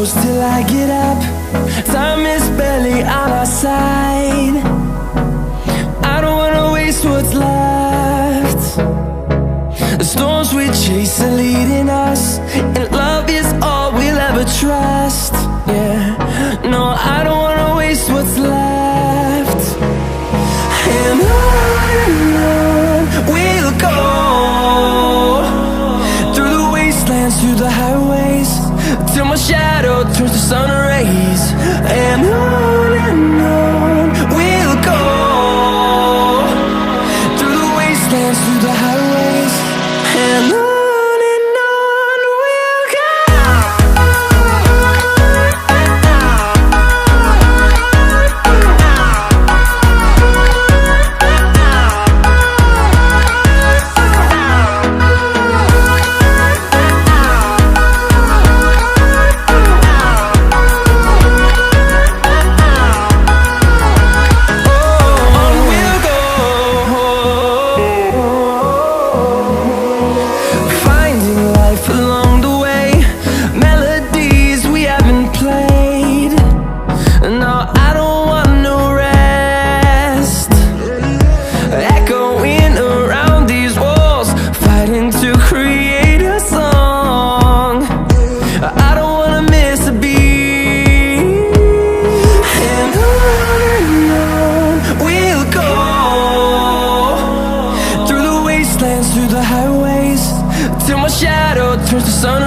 close till I get up. Time is barely on our side. I don't wanna waste what's left. The storms we chase are leading us, and love is all we'll ever trust. Yeah, no, I don't wanna waste what's left. And on we'll go, through the wastelands, through the highways, till my shadow turns to sun rays. And on we'll go, through the wastelands, through the highways, and on we'll go. Along the way, melodies we haven't played. No, I don't want no rest. Echoing around these walls, fighting to create a song. I don't wanna miss a beat. And on we'll go, through the wastelands, through the highways, till my shadow turns to sun